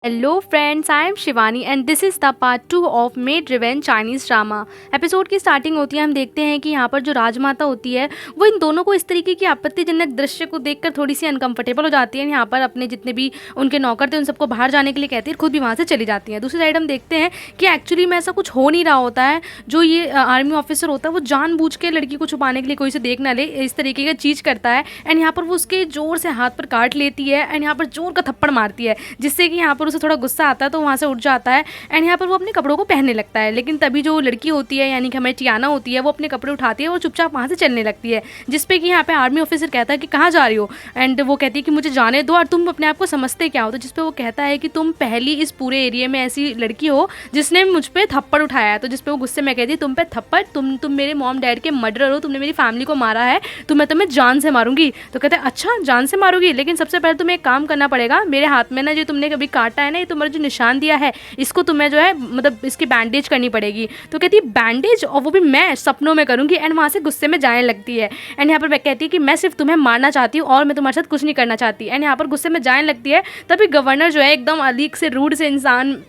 Hello friends, I am Shivani and this is the part 2 of Maid Revenge Chinese drama। Episode की starting होती है, हम देखते हैं कि यहाँ पर जो राजमाता होती है वो इन दोनों को इस तरीके की आपत्तिजनक दृश्य को देखकर थोड़ी सी अनकंफर्टेबल हो जाती है। यहाँ पर अपने जितने भी उनके नौकर थे उन सबको बाहर जाने के लिए कहती है, खुद भी वहाँ से चली जाती है। दूसरी साइड हम देखते हैं कि एक्चुअली में ऐसा कुछ हो नहीं रहा होता है। जो ये आर्मी ऑफिसर होता है वो जानबूझ के लड़की को छुपाने के लिए कोई से देख ना ले इस तरीके का चीज़ करता है एंड यहाँ पर वो उसके जोर से हाथ पर काट लेती है एंड यहाँ पर जोर का थप्पड़ मारती है, जिससे कि यहाँ पर उसे थोड़ा गुस्सा आता है तो वहाँ से उठ जाता है एंड यहाँ पर वो अपने कपड़ों को पहनने लगता है। लेकिन तभी जो लड़की होती है यानी कि हमारी टियाना होती है वो अपने कपड़े उठाती है, वो चुपचाप वहाँ से चलने लगती है। जिसपे कि यहाँ पे आर्मी ऑफिसर कहता है कि कहाँ जा रही हो एंड वो कहती है कि मुझे जाने दो और तुम अपने आप को समझते क्या हो। तो जिसपे वो कहता है कि तुम पहली इस पूरे एरिया में ऐसी लड़की हो जिसने मुझ पर थप्पड़ उठाया है। तो जिसपे वो गुस्से में कहती है, तुम पे थप्पड़, तुम मेरे मॉम डैड के मर्डर हो, तुमने मेरी फैमिली को मारा है, तो मैं तुम्हें जान से मारूंगी। तो कहते हैं अच्छा जान से मारूंगी, लेकिन सबसे पहले तुम्हें एक काम करना पड़ेगा, मेरे हाथ में ना जो तुमने कभी काटा है ना, ये तुम्हारा जो निशान दिया है इसको तुम्हें जो है मतलब इसकी बैंडेज करनी पड़ेगी। तो कहती है बैंडेज, और वो भी मैं सपनों में करूंगी एंड वहाँ से गुस्से में जाने लगती है। एंड यहाँ पर कहती है कि मैं सिर्फ तुम्हें मारना चाहती हूँ और मैं तुम्हारे साथ कुछ नहीं करना चाहती। एंड यहाँ पर गुस्से में जाने लगती है। तभी गवर्नर जो है एकदम अलीक से रूड से इंसान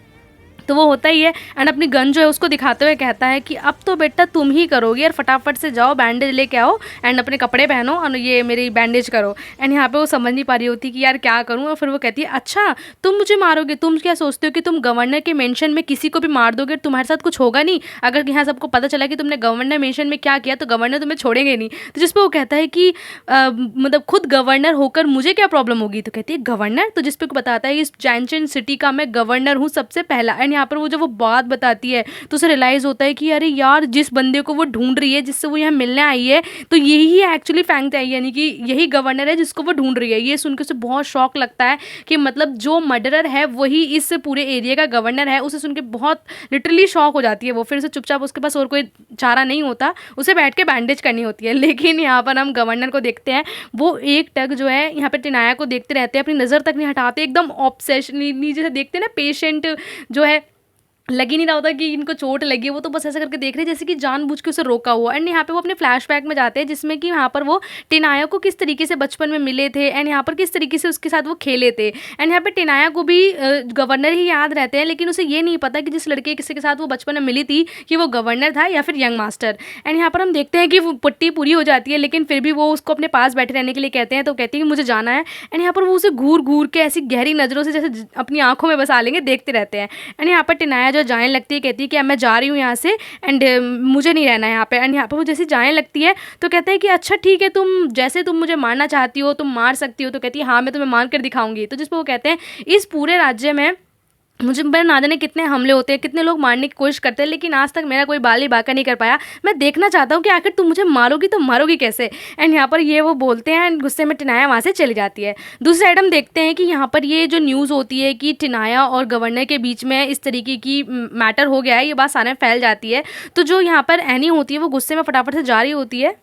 तो वो होता ही है एंड अपनी गन जो है उसको दिखाते हुए कहता है कि अब तो बेटा तुम ही करोगी और फटाफट से जाओ बैंडेज लेके आओ एंड अपने कपड़े पहनो और ये मेरी बैंडेज करो। एंड यहाँ पे वो समझ नहीं पा रही होती कि यार क्या करूँ। और फिर वो कहती है अच्छा तुम मुझे मारोगे, तुम क्या सोचते हो कि तुम गवर्नर के मेंशन में किसी को भी मार दोगे, तुम्हारे साथ कुछ होगा नहीं? अगर यहाँ सबको पता चला कि तुमने गवर्नर मेंशन में क्या किया तो गवर्नर तुम्हें छोड़ेंगे नहीं। तो जिस पर वो कहता है कि मतलब खुद गवर्नर होकर मुझे क्या प्रॉब्लम होगी। तो कहती है गवर्नर, तो जिस पे बताता है इस चैनचन सिटी का मैं गवर्नर हूँ सबसे पहला। एंड यहाँ पर वो जब वो बात बताती है तो उसे रियलाइज़ होता है कि अरे यार जिस बंदे को वो ढूंढ रही है, जिससे वो यहाँ मिलने आई है, तो यही एक्चुअली फैंग है, यानी कि यही गवर्नर है जिसको वो ढूंढ रही है। ये सुनकर उसे बहुत शौक लगता है कि मतलब जो मर्डरर है वही इस पूरे एरिया का गवर्नर है। उसे सुन के बहुत लिटरली शॉक हो जाती है वो। फिर उसे चुपचाप, उसके पास और कोई चारा नहीं होता, उसे बैठ के बैंडेज करनी होती है। लेकिन यहाँ पर हम गवर्नर को देखते हैं, वो एक टक जो है यहाँ पे टिनाया को देखते रहते हैं, अपनी नज़र तक नहीं हटाते, एकदम ऑब्सेशन नीचे से देखते हैं ना, पेशेंट जो है लग ही नहीं रहा होता कि इनको चोट लगी है, वो तो बस ऐसा करके देख रहे हैं जैसे कि जानबूझ के उसे रोका हुआ। एंड यहाँ पे वो अपने फ्लैशबैक में जाते हैं जिसमें कि यहाँ पर वो टिनाया को किस तरीके से बचपन में मिले थे एंड यहाँ पर किस तरीके से उसके साथ वो खेले थे। एंड यहाँ पे टिनाया को भी गवर्नर ही याद रहते हैं, लेकिन उसे ये नहीं पता कि जिस लड़के किसी के साथ वो बचपन में मिली थी कि वो गवर्नर था या फिर यंग मास्टर। एंड यहाँ पर हम देखते हैं कि वो पुट्टी पूरी हो जाती है, लेकिन फिर भी वो उसको अपने पास बैठे रहने के लिए कहते हैं। तो कहती है कि मुझे जाना है। एंड यहाँ पर वो उसे घूर घूर के ऐसी गहरी नज़रों से जैसे अपनी आंखों में बसा लेंगे देखते रहते हैं। एंड यहाँ पर टिनाया जो जाने लगती है, कहती है कि अब मैं जा रही हूँ यहाँ से एंड मुझे नहीं रहना है यहाँ पे। एंड यहाँ पर वो जैसे जाने लगती है तो कहता है कि अच्छा ठीक है, तुम मुझे मारना चाहती हो, तुम मार सकती हो। तो कहती है हाँ मैं तुम्हें मार कर दिखाऊंगी। तो जिस पर वो कहते हैं इस पूरे राज्य में मुझे पर ना जाने कितने हमले होते हैं, कितने लोग मारने की कोशिश करते हैं, लेकिन आज तक मेरा कोई बाल ही बांका नहीं कर पाया। मैं देखना चाहता हूँ कि आखिर तुम मुझे मारोगी तो मारोगी कैसे। एंड यहाँ पर ये वो बोलते हैं एंड गुस्से में टिनाया वहाँ से चली जाती है। दूसरी साइड हम देखते हैं कि यहाँ पर ये जो न्यूज़ होती है कि टिनाया और गवर्नर के बीच में इस तरीके की मैटर हो गया है, ये बात सारे में फैल जाती है। तो जो यहाँ पर एनी होती है वो गुस्से में फटाफट से जा रही होती है।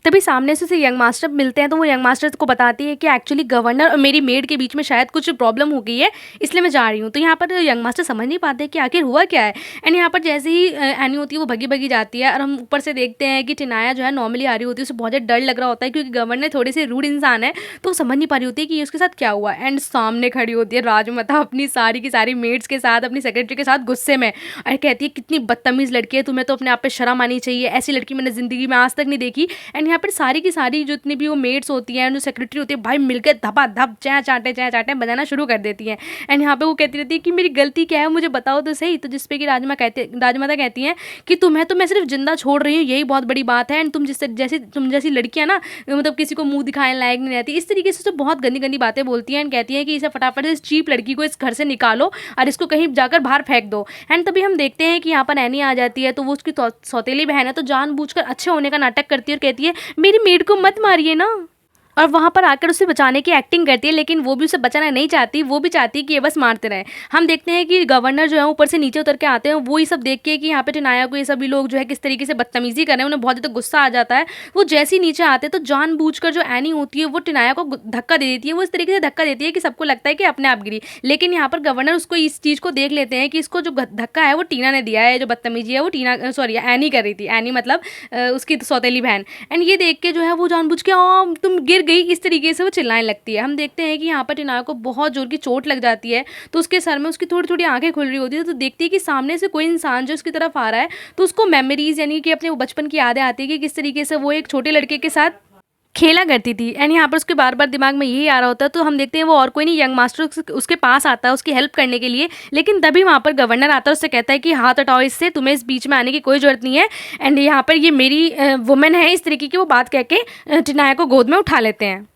तभी सामने से यंग मास्टर मिलते हैं, तो वो यंग मास्टर को बताती है कि एक्चुअली गवर्नर और मेरी मेड के बीच में शायद कुछ प्रॉब्लम हो गई है, इसलिए मैं जा रही हूँ। तो यहाँ पर यंग मास्टर समझ नहीं पाते कि आखिर हुआ क्या है। एंड यहाँ पर जैसे ही एनी होती है वो भगी भगी जाती है और हम ऊपर से देखते हैं कि टिनाया जो है नॉर्मली आ रही होती है, उसे बहुत ज़्यादा डर लग रहा होता है क्योंकि गवर्नर थोड़ी सी रूड इंसान है, तो वो समझ नहीं पा रही होती है कि उसके साथ क्या हुआ। एंड सामने खड़ी होती है राजमाता अपनी सारी की सारी मेड्स के साथ, अपनी सेक्रेटरी के साथ गुस्से में, और कहती है कितनी बदतमीज़ लड़की है, तुम्हें तो अपने आप पे शर्म आनी चाहिए, ऐसी लड़की मैंने ज़िंदगी में आज तक नहीं देखी। एंड यहाँ पर सारी की सारी जितनी भी वो मेड्स होती हैं, जो सेक्रेटरी होती है, भाई मिलकर धपा धप चै चाटे बजाना शुरू कर देती हैं। एंड यहाँ पे वो कहती रहती है कि मेरी गलती क्या है, मुझे बताओ तो सही। तो जिसपे कि राजमाता कहती हैं कि तुम्हें तो मैं सिर्फ जिंदा छोड़ रही हूँ, यही बहुत बड़ी बात है। एंड तुम जैसी लड़कियां ना मतलब किसी को मुंह दिखाने लायक नहीं रहती, इस तरीके से तो बहुत गंदी गंदी बातें बोलती हैं। एंड कहती हैं कि इसे फटाफट से इस चीप लड़की को इस घर से निकालो और इसको कहीं जाकर बाहर फेंक दो। एंड तभी हम देखते हैं कि यहाँ पर एनी आ जाती है, तो वो उसकी सौतेली बहन है, तो जानबूझकर अच्छे होने का नाटक करती है और कहती है मेरी मेड को मत मारिए ना, और वहाँ पर आकर उसे बचाने की एक्टिंग करती है। लेकिन वो भी उसे बचाना नहीं चाहती, वो भी चाहती है कि ये बस मारते रहे। हम देखते हैं कि गवर्नर जो है ऊपर से नीचे उतर के आते हैं, वो ये सब देख के कि यहाँ पे टिनाया को ये सभी लोग जो है किस तरीके से बदतमीजी कर रहे हैं, उन्हें बहुत ज़्यादा गुस्सा आ जाता है। वो जैसे ही नीचे आते हैं तो जानबूझकर जो एनी होती है वो टिनाया को धक्का दे देती है। वो इस तरीके से धक्का देती है कि सबको लगता है कि अपने आप गिरी, लेकिन यहाँ पर गवर्नर उसको इस चीज़ को देख लेते हैं कि इसको जो धक्का है वो टीना ने दिया है, जो बदतमीजी है वो टीना सॉरी एनी कर रही थी, एनी मतलब उसकी सौतेली बहन। एंड ये देख के जो है वो जानबूझ के तुम गिर गई, इस तरीके से वो चिल्लाने लगती है। हम देखते हैं कि यहाँ पर टिनाया को बहुत जोर की चोट लग जाती है, तो उसके सर में उसकी थोड़ी थोड़ी आंखें खुल रही होती है, तो देखती है कि सामने से कोई इंसान जो उसकी तरफ आ रहा है, तो उसको मेमोरीज यानी कि अपने वो बचपन की यादें आती है कि किस तरीके से वो एक छोटे लड़के के साथ खेला करती थी। एंड यहाँ पर उसके बार बार दिमाग में यही आ रहा होता है, तो हम देखते हैं वो और कोई नहीं, यंग मास्टर उसके पास आता है उसकी हेल्प करने के लिए। लेकिन तभी वहाँ पर गवर्नर आता है, उससे कहता है कि हाथ हटाओ इससे, तुम्हें इस बीच में आने की कोई ज़रूरत नहीं है। एंड यहाँ पर ये मेरी वुमेन है, इस तरीके की वो बात कह के टिनाया को गोद में उठा लेते हैं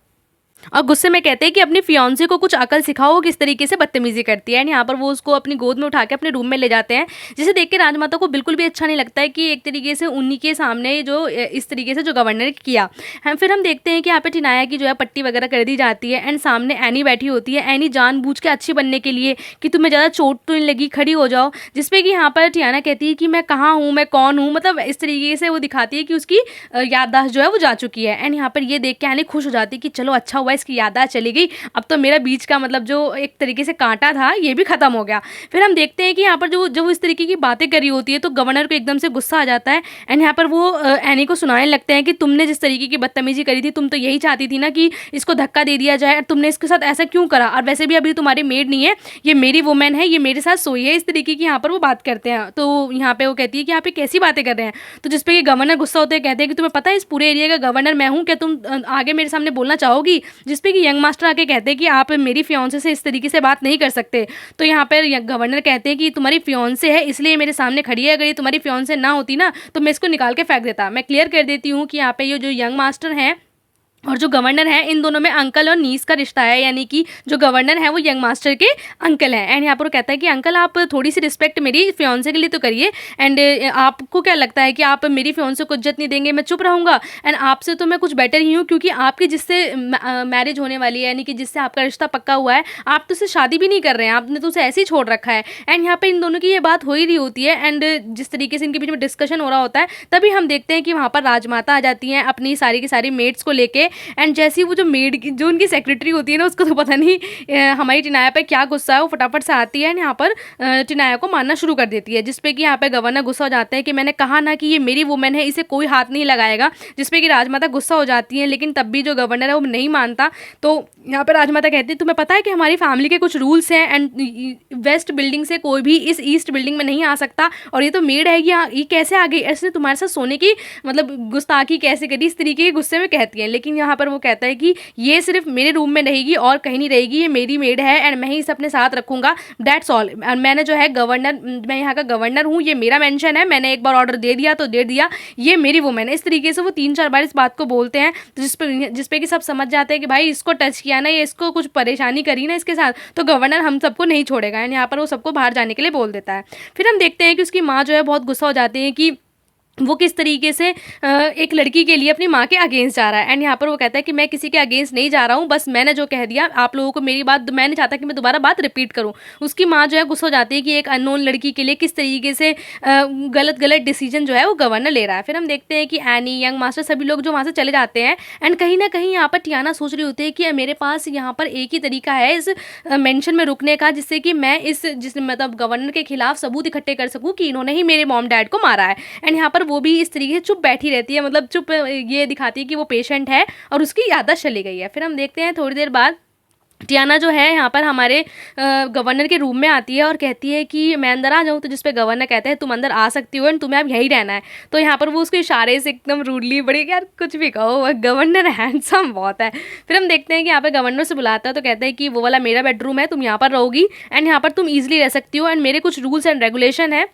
और गुस्से में कहते हैं कि अपनी फियांसे को कुछ अकल सिखाओ, वो किस तरीके से बदतमीजी करती है। एंड यहाँ पर वो उसको अपनी गोद में उठा के अपने रूम में ले जाते हैं, जिसे देख के राजमाता को बिल्कुल भी अच्छा नहीं लगता है कि एक तरीके से उन्हीं के सामने जो इस तरीके से जो गवर्नर ने किया। फिर हम देखते हैं कि यहाँ पे टिनाया की जो है पट्टी वगैरह कर दी जाती है। एंड सामने एनी बैठी होती है, एनी जानबूझ के अच्छी बनने के लिए कि तुम्हें ज़्यादा चोट तो नहीं लगी, खड़ी हो जाओ। जिसपे कि यहाँ पर टियाना कहती है कि मैं कहाँ हूँ, मैं कौन हूँ, मतलब इस तरीके से वो दिखाती है कि उसकी याददाश्त जो है वो जा चुकी है। एंड यहाँ पर ये देख के एनी खुश हो जाती है कि चलो अच्छा हुआ इसकी याददाश्त चली गई, अब तो मेरा बीच का मतलब जो एक तरीके से कांटा था ये भी खत्म हो गया। फिर हम देखते हैं कि यहाँ पर जो वो इस तरीके की बातें करी होती है, तो गवर्नर को एकदम से गुस्सा आ जाता है। एंड यहाँ पर वो एनी को सुनाने लगते हैं कि तुमने जिस तरीके की बदतमीजी करी थी, तुम तो यही चाहती थी ना कि इसको धक्का दे दिया जाए, तुमने इसके साथ ऐसा क्यों करा, और वैसे भी अभी तुम्हारी मेड नहीं है, ये मेरी वुमेन है, ये मेरे साथ सोई है। इस तरीके की यहाँ पर वो बात करते हैं। तो यहाँ पे वो कहती है कि यहाँ पे कैसी बातें कर रहे हैं, तो जिसपे कि गवर्नर गुस्सा होते हैं, कहते हैं कि तुम्हें पता है इस पूरे एरिया का गवर्नर मैं हूँ, क्या तुम आगे मेरे सामने बोलना चाहोगी। जिसपे कि यंग मास्टर आके कहते हैं कि आप मेरी फियांसे से इस तरीके से बात नहीं कर सकते। तो यहाँ पर गवर्नर कहते हैं कि तुम्हारी फियांसे है इसलिए मेरे सामने खड़ी है, अगर ये तुम्हारी फियांसे ना होती ना तो मैं इसको निकाल के फेंक देता। मैं क्लियर कर देती हूँ कि यहाँ पे ये जो यंग मास्टर हैं और जो गवर्नर है, इन दोनों में अंकल और नीस का रिश्ता है, यानी कि जो गवर्नर है वो यंग मास्टर के अंकल हैं। एंड यहाँ पर वो कहता है कि अंकल आप थोड़ी सी रिस्पेक्ट मेरी फियांसे के लिए तो करिए, एंड आपको क्या लगता है कि आप मेरी फियांसे को इज्जत नहीं देंगे, मैं चुप रहूँगा। एंड आपसे तो मैं कुछ बेटर ही हूँ, क्योंकि आपकी जिससे मैरिज होने वाली है, यानी कि जिससे आपका रिश्ता पक्का हुआ है, आप तो उससे शादी भी नहीं कर रहे हैं, आपने तो उसे ऐसे ही छोड़ रखा है। एंड यहाँ पर इन दोनों की ये बात हो ही रही होती है, एंड जिस तरीके से इनके बीच में डिस्कशन हो रहा होता है, तभी हम देखते हैं कि वहाँ पर राजमाता आ जाती हैं अपनी सारी की सारी मेड्स को लेके। एंड जैसी वो जो मेड की जो उनकी सेक्रेटरी होती है ना, उसको तो पता नहीं हमारी टिनाया पे क्या गुस्सा है, वो फटाफट से आती है, यहाँ पर टिनाया को मारना शुरू कर देती है। जिसपे कि यहाँ पे गवर्नर गुस्सा हो जाते हैं कि मैंने कहा ना कि ये मेरी वुमेन है, इसे कोई हाथ नहीं लगाएगा। जिसपे कि राजमाता गुस्सा हो जाती है, लेकिन तब भी जो गवर्नर है वो नहीं मानता। तो यहाँ पर राजमाता कहती है तुम्हें पता है कि हमारी फैमिली के कुछ रूल्स हैं, एंड वेस्ट बिल्डिंग से कोई भी इस ईस्ट बिल्डिंग में नहीं आ सकता, और ये तो मेड है, ये कैसे आ गई, ऐसे तुम्हारे साथ सोने की मतलब गुस्ताखी कैसे करी, इस तरीके के गुस्से में कहती है। लेकिन यहाँ पर वो कहता है कि ये सिर्फ मेरे रूम में रहेगी और कहीं नहीं रहेगी, ये मेरी मेड है एंड मैं ही इसे अपने साथ रखूंगा, दैट्स ऑल। मैंने जो है गवर्नर, मैं यहाँ का गवर्नर हूँ, ये मेरा मेंशन है, मैंने एक बार ऑर्डर दे दिया तो दे दिया, ये मेरी वुमेन है। इस तरीके से वो 3-4 बार इस बात को बोलते हैं, तो जिसपे कि सब समझ जाते हैं कि भाई इसको टच किया ना, ये इसको कुछ परेशानी करी ना इसके साथ, तो गवर्नर हम सबको नहीं छोड़ेगा। एंड यहाँ पर वो सबको बाहर जाने के लिए बोल देता है। फिर हम देखते हैं कि उसकी माँ जो है बहुत गुस्सा हो जाती है कि वो किस तरीके से एक लड़की के लिए अपनी माँ के अगेंस्ट जा रहा है। एंड यहाँ पर वो कहता है कि मैं किसी के अगेंस्ट नहीं जा रहा हूँ, बस मैंने जो कह दिया आप लोगों को, मेरी बात मैं नहीं चाहता कि मैं दोबारा बात रिपीट करूँ। उसकी माँ जो है गुस्सा हो जाती है कि एक अननोन लड़की के लिए किस तरीके से गलत गलत डिसीजन जो है वो गवर्नर ले रहा है। फिर हम देखते हैं कि एनी, यंग मास्टर, सभी लोग जो वहाँ से चले जाते हैं। एंड कहीं ना कहीं यहाँ पर टियाना सोच रही होती है कि मेरे पास यहाँ पर एक ही तरीका है इस मेंशन में रुकने का, जिससे कि मैं मतलब गवर्नर के खिलाफ सबूत इकट्ठे कर सकूँ कि इन्होंने ही मेरे मॉम डैड को मारा है। एंड यहाँ पर वो भी इस तरीके से चुप बैठी रहती है, मतलब चुप ये दिखाती है कि वो पेशेंट है और उसकी याददाश्त चली गई है। फिर हम देखते हैं थोड़ी देर बाद टियाना जो है यहाँ पर हमारे गवर्नर के रूम में आती है और कहती है कि मैं अंदर आ जाऊँ, तो जिस पे गवर्नर कहते हैं तुम अंदर आ सकती हो एंड तुम्हें अब यहीं रहना है। तो यहाँ पर वो उसके इशारे से एकदम रूडली, बड़ी यार कुछ भी कहो, गवर्नर हैंडसम बहुत है। फिर हम देखते हैं कि यहाँ पर गवर्नर से बुलाता है, तो कहते हैं कि वो वाला मेरा बेडरूम है, तुम यहाँ पर रहोगी एंड यहाँ पर तुम ईजिली रह सकती हो, एंड मेरे कुछ रूल्स एंड रेगुलेशन है।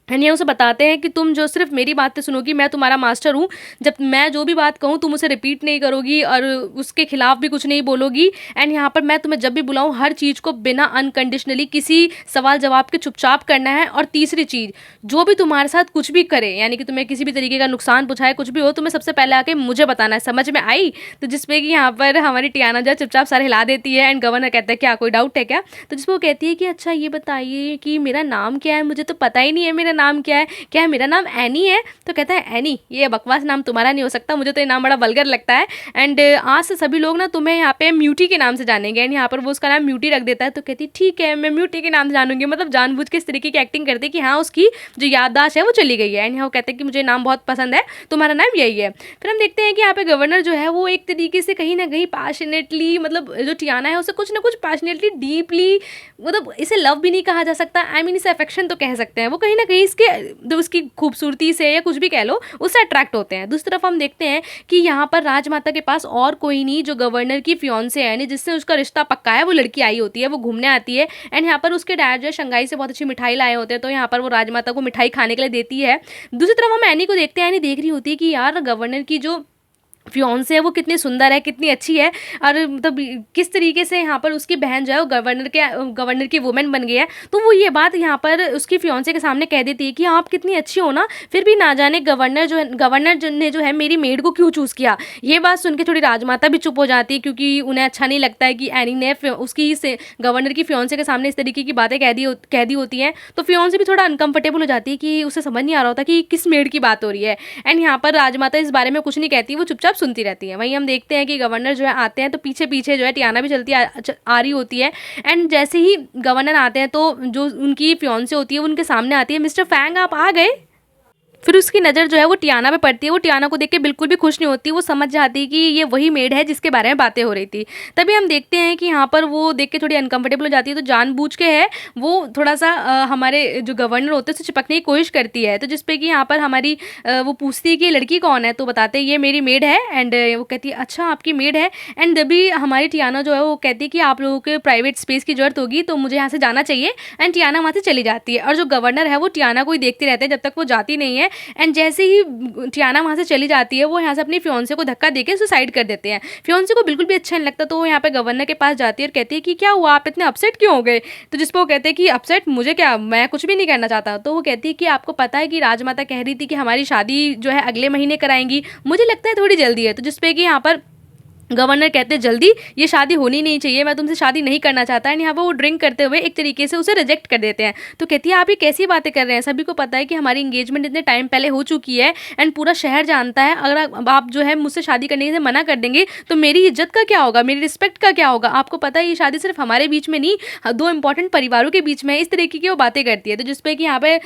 एंड ये उसे बताते हैं कि तुम जो सिर्फ मेरी बातें सुनोगी, मैं तुम्हारा मास्टर हूँ, जब मैं जो भी बात कहूँ तुम उसे रिपीट नहीं करोगी और उसके खिलाफ भी कुछ नहीं बोलोगी। एंड यहाँ पर मैं तुम्हें जब भी बुलाऊँ हर चीज़ को बिना अनकंडीशनली किसी सवाल जवाब के चुपचाप करना है। और तीसरी चीज़, जो भी तुम्हारे साथ कुछ भी करे, यानी कि तुम्हें किसी भी तरीके का नुकसान पहुँचाए, कुछ भी हो, तुम्हें सबसे पहले आके मुझे बताना है, समझ में आई। तो जिसपे कि यहाँ पर हमारी टियाना जो चुपचाप सर हिला देती है। एंड गवर्नर कहता है क्या कोई डाउट है क्या, तो जिसपे वो कहती है कि अच्छा ये बताइए कि मेरा नाम क्या है, मुझे तो पता ही नहीं है मेरा का नाम क्या है? क्या मेरा नाम एनी है? तो कहता है एनी, ये बकवास नाम तुम्हारा नहीं हो सकता, मुझे तो ये नाम बड़ा वल्गर लगता है एंड आज से सभी लोग ना तुम्हें यहाँ पे म्यूटी के नाम से जानेंगे। एंड यहाँ पर वो उसका नाम म्यूटी रख देता है। तो कहती ठीक है, मैं म्यूटी के नाम से जानूंगी। मतलब जानबूझ के इस तरीके की एक्टिंग करती है कि हाँ उसकी जो याददाश्त है वो चली गई है। एंड यहाँ वो कहते हैं कि मुझे नाम बहुत पसंद है, तुम्हारा नाम यही है। फिर हम देखते हैं कि यहाँ पे गवर्नर जो है वो एक तरीके से कहीं ना कहीं पैशनेटली, मतलब जो टियाना है उसे कुछ ना कुछ पैशनेटली डीपली, मतलब इसे लव भी नहीं कहा जा सकता, आई मीन इसे अफेक्शन तो कह सकते हैं। वो कहीं ना कहीं इसके जो उसकी खूबसूरती से या कुछ भी कह लो उससे अट्रैक्ट होते हैं। दूसरी तरफ हम देखते हैं कि यहाँ पर राजमाता के पास और कोई नहीं, जो गवर्नर की फियांसे है यानी जिससे उसका रिश्ता पक्का है, वो लड़की आई होती है, वो घूमने आती है। एंड यहाँ पर उसके डैड जो है शंघाई से बहुत अच्छी मिठाई लाए होते हैं, तो यहाँ पर वो राजमाता को मिठाई खाने के लिए देती है। दूसरी तरफ हम एनी को देखते हैं, एनी देख रही होती है कि यार गवर्नर की जो फियोंसे है वो कितनी सुंदर है, कितनी अच्छी है, और मतलब किस तरीके से यहाँ पर उसकी बहन जो है वो गवर्नर की वुमेन बन गई है। तो वो ये बात यहाँ पर उसकी फियोंसे के सामने कह देती है कि आप कितनी अच्छी हो ना, फिर भी ना जाने गवर्नर ने जो है मेरी मेड को क्यों चूज़ किया। ये बात सुन के थोड़ी राजमाता भी चुप हो जाती है, क्योंकि उन्हें अच्छा नहीं लगता है कि एनी ने उसकी से गवर्नर की फियोंसे के सामने इस तरीके की बातें कह दी होती हैं। तो फियोंसे भी थोड़ा अनकंफर्टेबल हो जाती है कि उसे समझ नहीं आ रहा होता कि किस मेड की बात हो रही है। एंड यहाँ पर राजमाता इस बारे में कुछ नहीं कहती, वो चुपचाप सुनती रहती है। वहीं हम देखते हैं कि गवर्नर जो है आते हैं, तो पीछे पीछे जो है टियाना भी चलती आ रही होती है। एंड जैसे ही गवर्नर आते हैं तो जो उनकी फियांसे होती है वो उनके सामने आती है, मिस्टर फैंग आप आ गए। फिर उसकी नज़र जो है वो टियाना पे पड़ती है। वो टियाना को देख के बिल्कुल भी खुश नहीं होती, वो समझ जाती है कि ये वही मेड है जिसके बारे में बातें हो रही थी। तभी हम देखते हैं कि यहाँ पर वो देख के थोड़ी अनकंफर्टेबल हो जाती है, तो जानबूझ के है वो थोड़ा सा हमारे जो गवर्नर होते हैं उससे चिपकने की कोशिश करती है। तो जिसपे कि यहाँ पर हमारी वो पूछती है कि ये लड़की कौन है, तो बताते हैं ये मेरी मेड है। एंड वो कहती है अच्छा आपकी मेड है। एंड तभी हमारी टियाना जो है वो कहती है कि आप लोगों के प्राइवेट स्पेस की जरूरत होगी, तो मुझे यहाँ से जाना चाहिए। एंड टियाना वहाँ से चली जाती है, और जो गवर्नर है वो टियाना को ही देखते रहते हैं जब तक वो जाती नहीं है। एंड जैसे ही टियाना वहाँ से चली जाती है, वो यहाँ से अपनी फियोंसे को धक्का देके सुसाइड कर देते हैं। फियोंसे को बिल्कुल भी अच्छा नहीं लगता, तो वो यहाँ पे गवर्नर के पास जाती है और कहती है कि क्या हुआ, आप इतने अपसेट क्यों हो गए। तो जिस पर वो कहते हैं कि अपसेट मुझे क्या, मैं कुछ भी नहीं करना चाहता। तो वो कहती है कि आपको पता है कि राजमाता कह रही थी कि हमारी शादी जो है अगले महीने कराएंगी, मुझे लगता है थोड़ी जल्दी है। तो जिसपे कि यहाँ पर गवर्नर कहते हैं जल्दी, ये शादी होनी नहीं चाहिए, मैं तुमसे शादी नहीं करना चाहता है। यहाँ पर वो ड्रिंक करते हुए एक तरीके से उसे रिजेक्ट कर देते हैं। तो कहती है आप ये कैसी बातें कर रहे हैं, सभी को पता है कि हमारी इंगेजमेंट इतने टाइम पहले हो चुकी है एंड पूरा शहर जानता है, अगर आप जो है मुझसे शादी करने से मना कर देंगे तो मेरी इज्जत का क्या होगा, मेरी रिस्पेक्ट का क्या होगा। आपको पता है ये शादी सिर्फ हमारे बीच में नहीं, दो इंपॉर्टेंट परिवारों के बीच में, इस तरीके की वो बातें करती है। तो जिसपे कि यहाँ पे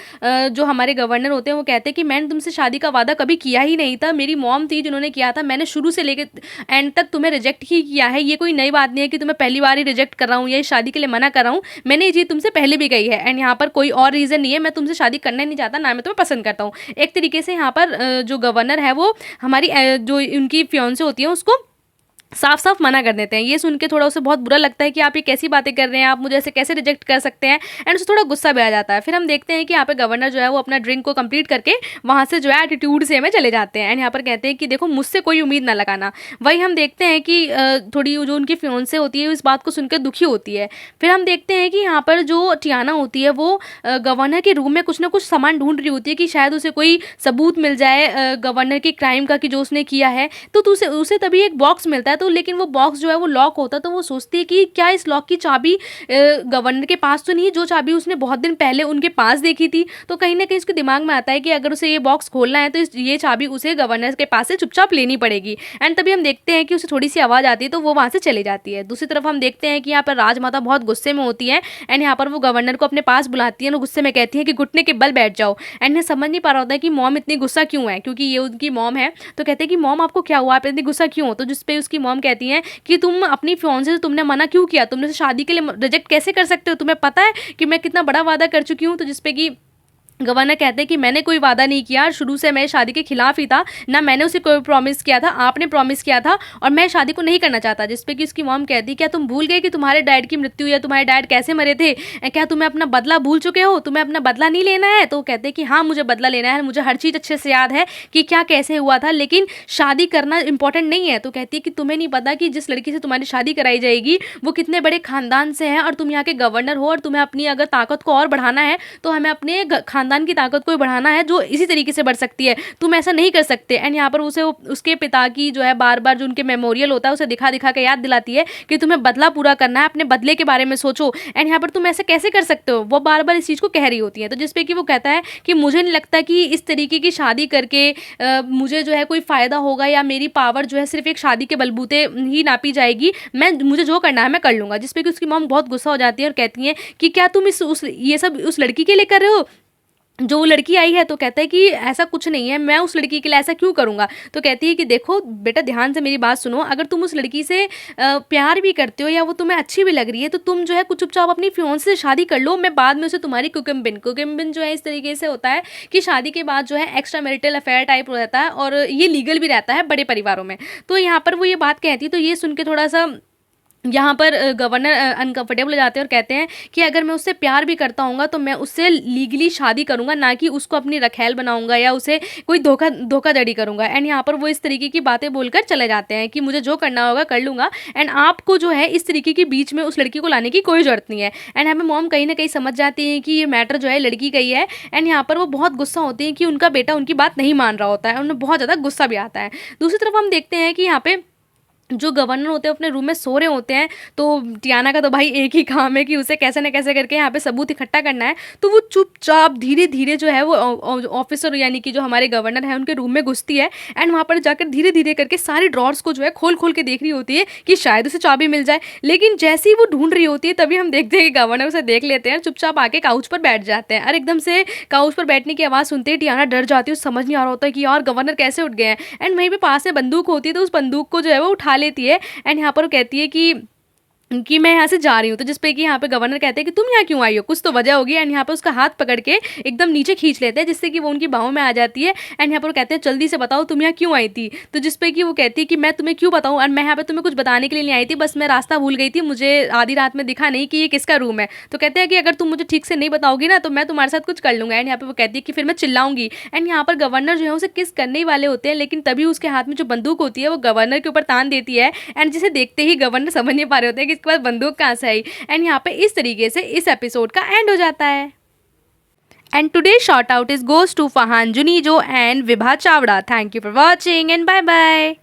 जो हमारे गवर्नर होते हैं वो कहते हैं कि मैंने तुमसे शादी का वादा कभी किया ही नहीं था, मेरी मॉम थी जिन्होंने किया था, मैंने शुरू से लेकर एंड तक तुम्हें रिजेक्ट ही किया है। ये कोई नई बात नहीं है कि तुम्हें पहली बार ही रिजेक्ट कर रहा हूँ या इस शादी के लिए मना कर रहा हूँ, मैंने ये चीज़ तुमसे पहले भी कही है। एंड यहाँ पर कोई और रीज़न नहीं है, मैं तुमसे शादी करना ही नहीं चाहता, ना मैं तुम्हें पसंद करता हूँ। एक तरीके से यहाँ पर जो गवर्नर है वो हमारी जो उनकी फियांसे होती है उसको साफ साफ मना कर देते हैं। ये सुन के थोड़ा उसे बहुत बुरा लगता है कि आप ये कैसी बातें कर रहे हैं, आप मुझे ऐसे कैसे रिजेक्ट कर सकते हैं। एंड उसे थोड़ा गुस्सा भी आ जाता है। फिर हम देखते हैं कि यहाँ पे गवर्नर जो है वो अपना ड्रिंक को कंप्लीट करके वहाँ से जो है एटीट्यूड से हमें चले जाते हैं। एंड यहाँ पर कहते हैं कि देखो मुझसे कोई उम्मीद ना लगाना। वही हम देखते हैं कि थोड़ी जो उनकी फियांसे होती है इस बात को सुनकर दुखी होती है। फिर हम देखते हैं कि यहाँ पर जो टियाना होती है वो गवर्नर के रूम में कुछ ना कुछ सामान ढूंढ रही होती है कि शायद उसे कोई सबूत मिल जाए गवर्नर के क्राइम का कि जो उसने किया है। तो उसे तभी एक बॉक्स मिलता है, तो लेकिन वो बॉक्स जो है वो लॉक होता है। तो वो सोचती है कि क्या इस लॉक की चाबी गवर्नर के पास तो नहीं, जो चाबी उसने बहुत दिन पहले उनके पास देखी थी। तो कहीं ना कहीं उसके दिमाग में आता है कि अगर उसे ये बॉक्स खोलना है तो ये चाबी उसे गवर्नर के पास से चुपचाप लेनी पड़ेगी। एंड तभी हम देखते हैं कि उसे थोड़ी सी आवाज़ आती है, तो वो वहाँ से चली जाती है। दूसरी तरफ हम देखते हैं कि यहाँ पर राजमाता बहुत गुस्से में होती है। एंड यहाँ पर वो गवर्नर को अपने पास बुलाती है, वो गुस्से में कहती है कि घुटने के बल बैठ जाओ। एंड इन्हें समझ नहीं पा रहा होता है कि मॉम इतनी गुस्सा क्यों है, क्योंकि ये उनकी मॉम है। तो कहते हैं कि मॉम आपको क्या हुआ, आप इतनी गुस्सा क्यों हो। तो जिसपे उसकी मॉम कहती है कि तुम अपनी फियांसे से तुमने मना क्यों किया, तुमने शादी के लिए रिजेक्ट कैसे कर सकते हो, तुम्हें पता है कि मैं कितना बड़ा वादा कर चुकी हूँ। तो जिसपे कि गवर्नर कहते हैं कि मैंने कोई वादा नहीं किया, शुरू से मैं शादी के खिलाफ ही था, ना मैंने उसे कोई प्रॉमिस किया था, आपने प्रॉमिस किया था, और मैं शादी को नहीं करना चाहता। जिसपे कि उसकी मॉम कहती क्या तुम भूल गए कि तुम्हारे डैड की मृत्यु या तुम्हारे डैड कैसे मरे थे, क्या तुम्हें अपना बदला भूल चुके हो, तुम्हें अपना बदला नहीं लेना है। तो कहते हैं कि हाँ मुझे बदला लेना है, मुझे हर चीज़ अच्छे से याद है कि क्या कैसे हुआ था, लेकिन शादी करना इंपॉर्टेंट नहीं है। तो कहती है कि तुम्हें नहीं पता कि जिस लड़की से तुम्हारी शादी कराई जाएगी वो कितने बड़े खानदान से है, और तुम यहाँ के गवर्नर हो, और तुम्हें अपनी अगर ताकत को और बढ़ाना है तो हमें अपने खानदान खानदान की ताकत को बढ़ाना है जो इसी तरीके से बढ़ सकती है, तुम ऐसा नहीं कर सकते। एंड यहाँ पर उसे उसके पिता की जो है बार बार जो उनके मेमोरियल होता है उसे दिखा दिखा के याद दिलाती है कि तुम्हें बदला पूरा करना है, अपने बदले के बारे में सोचो, एंड यहाँ पर तुम ऐसे कैसे कर सकते हो। वो बार बार इस चीज़ को कह रही होती है, तो जिसपे कि वो कहता है कि मुझे नहीं लगता कि इस तरीके की शादी करके मुझे जो है कोई फ़ायदा होगा, या मेरी पावर जो है सिर्फ एक शादी के बलबूते ही नापी जाएगी, मुझे जो करना है मैं कर लूँगा। जिसपे कि उसकी मॉम बहुत गुस्सा हो जाती है और कहती है कि क्या तुम ये सब उस लड़की के लिए कर रहे हो जो वो लड़की आई है। तो कहता है कि ऐसा कुछ नहीं है, मैं उस लड़की के लिए ऐसा क्यों करूँगा। तो कहती है कि देखो बेटा, ध्यान से मेरी बात सुनो, अगर तुम उस लड़की से प्यार भी करते हो या वो तुम्हें अच्छी भी लग रही है, तो तुम जो है कुछ चुपचाप अपनी फियांसे से शादी कर लो, मैं बाद में उसे तुम्हारी कुकम्बिन जो है इस तरीके से होता है कि शादी के बाद जो है एक्स्ट्रा मैरिटल अफेयर टाइप रहता है और ये लीगल भी रहता है बड़े परिवारों में। तो यहाँ पर वो ये बात कहती है, तो ये सुन के थोड़ा सा यहाँ पर गवर्नर अनकंफर्टेबल हो जाते हैं और कहते हैं कि अगर मैं उससे प्यार भी करता हूँगा तो मैं उससे लीगली शादी करूँगा, ना कि उसको अपनी रखैल बनाऊँगा या उसे कोई धोखाधड़ी करूँगा। एंड यहाँ पर वो इस तरीके की बातें बोलकर चले जाते हैं कि मुझे जो करना होगा कर लूँगा, एंड आपको जो है इस तरीके के बीच में उस लड़की को लाने की कोई ज़रूरत नहीं है। एंड हमें मॉम कहीं ना कहीं समझ जाती है कि ये मैटर जो है लड़की का ही है। एंड यहाँ पर वो बहुत गुस्सा होती है कि उनका बेटा उनकी बात नहीं मान रहा होता है, उन्हें बहुत ज़्यादा गुस्सा भी आता है। दूसरी तरफ हम देखते हैं कि यहाँ पे जो गवर्नर होते हैं अपने रूम में सो रहे होते हैं, तो टियाना का तो भाई एक ही काम है कि उसे कैसे न कैसे करके यहाँ पे सबूत इकट्ठा करना है। तो वो चुपचाप धीरे धीरे जो है वो ऑफिसर यानी कि जो हमारे गवर्नर है उनके रूम में घुसती है, एंड वहाँ पर जाकर धीरे धीरे करके सारी ड्रॉर्स को जो है खोल खोल के देख रही होती है कि शायद उसे चाबी मिल जाए। लेकिन जैसे ही वो ढूंढ रही होती है तभी हम देखते हैं कि गवर्नर उसे देख लेते हैं, चुपचाप आके काउच पर बैठ जाते हैं। और एकदम से काउच पर बैठने की आवाज़ सुनते ही टियाना डर जाती है, उसे समझ नहीं आ रहा होता है कि यार गवर्नर कैसे उठ गए हैं। एंड वहीं पे पास में बंदूक होती है, तो उस बंदूक को जो है वो उठा लेती है। एंड यहाँ पर वो कहती है कि मैं यहाँ से जा रही हूँ। तो जिसपे कि यहाँ पे गवर्नर कहते हैं कि तुम यहाँ क्यों आई हो, कुछ तो वजह होगी। एंड यहाँ पे उसका हाथ पकड़ के एकदम नीचे खींच लेते हैं, जिससे कि वो उनकी बाहों में आ जाती है। एंड यहाँ पर वो कहते हैं जल्दी से बताओ तुम यहाँ क्यों आई थी। तो जिसपे कि वो कहती है कि मैं तुम्हें क्यों बताऊँ, और मैं यहाँ पे तुम्हें कुछ बताने के लिए नहीं आई थी, बस मैं रास्ता भूल गई थी, मुझे आधी रात में दिखा नहीं कि ये किसका रूम है। तो कहते हैं कि अगर तुम मुझे ठीक से नहीं बताओगी ना तो मैं तुम्हारे साथ कुछ कर लूँगा। एंड यहाँ पे वो कहती है कि फिर मैं चिल्लाऊंगी। एंड यहाँ पर गवर्नर जो है उसे किस करने ही वाले होते हैं, लेकिन तभी उसके हाथ में जो बंदूक होती है वो गवर्नर के ऊपर तान देती है। एंड जिसे देखते ही गवर्नर समझ नहीं पा रहे होते हैं कि इसके पास बंदूक कहाँ से आई। एंड यहाँ पे इस तरीके से इस एपिसोड का एंड हो जाता है। And today shout out is goes to Fahan Junejo and Vibha Chavda. Thank you for watching and bye bye.